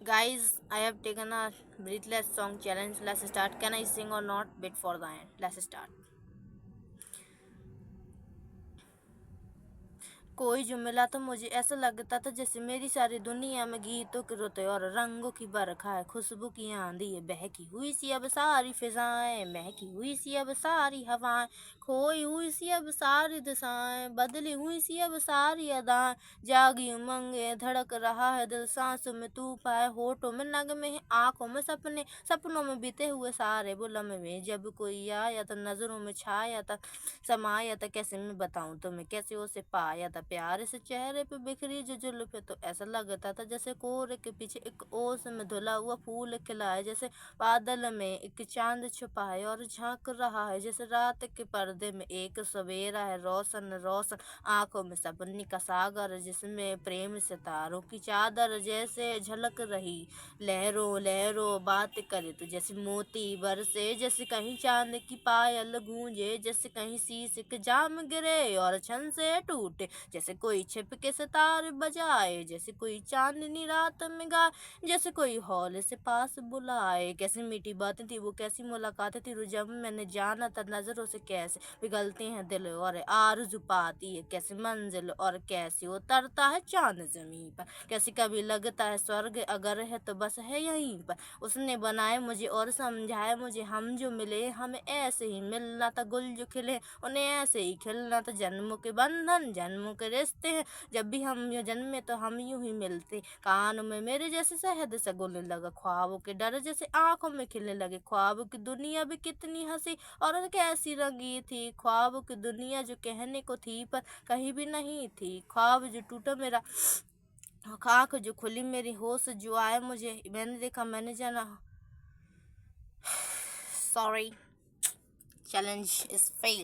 Guys, I have taken a breathless song challenge. Let's start. Can I sing or not? Wait for the end. Let's start. कोई जो मिला तो मुझे ऐसा लगता था जैसे मेरी सारी दुनिया में गीतों के रोते और रंगों की बरखा है, खुशबू की आंधी है, बहकी हुई सी अब सारी फिजाएं, महकी हुई सी अब सारी हवाएं, खोई हुई सी अब सारी दिशाएं, बदली हुई सी अब सारी अदाएं, जागी उमंगे धड़क रहा है दिल, सांसों में तू पाए, होठों में नगमे हैं, आंखों में सपने, सपनों में बीते हुए सारे वो लम्हे, जब कोई आया था नजरों में छाया था, समाया था, कैसे मैं बताऊं तुम्हें कैसे उसे पाया था, प्यारे से चेहरे पे बिखरी जो जुल्फे, तो ऐसा लगता था जैसे कोहरे के पीछे एक ओस में धुला हुआ फूल खिला है, जैसे बादल में एक चांद छुपा है और झांक रहा है, जैसे रात के पर्दे में एक सवेरा है, रोशन रोशन आंखों में सपने का सागर, जिसमें प्रेम सितारों की चादर जैसे झलक रही, लहरों लहरों बात करे तो जैसे मोती बरसे, जैसे कहीं चांद की पायल गूंजे, जैसे कहीं शीश के जाम गिरे और छन से टूटे, जैसे कोई छिप के सितार बजाए, जैसे कोई चांदनी रात में गाए, जैसे कोई हौल से पास बुलाए, कैसी मीठी बातें थी वो, कैसी मुलाकातें थी वो, जब मैंने जाना था नजरों से कैसे पिघलते हैं दिल और आरज़ू पाती है कैसे मंजिल, और कैसे उतरता है चांद जमीन पर, कैसे कभी लगता है स्वर्ग अगर है तो बस है यहीं पर, उसने बनाए मुझे और समझाए मुझे, हम जो मिले हमें ऐसे ही मिलना था, गुल जो खिले उन्हें ऐसे ही खिलना था, जन्मों के बंधन जन्मों के रिश्ते हैं, जब भी हम यूं जन्मे तो हम यूं ही मिलते, कानों में मेरे जैसे शहद सा घुलने लगा, ख्वाबों के डर जैसे आंखों में खिलने लगे, ख्वाबों की दुनिया भी कितनी हंसी और कैसी रंगी थी, ख्वाबों की दुनिया जो कहने को थी पर कहीं भी नहीं थी, ख्वाब जो टूटा मेरा, आँख जो खुली मेरी, होश जो आए मुझे, मैंने देखा मैंने जाना. Sorry, challenge is failed.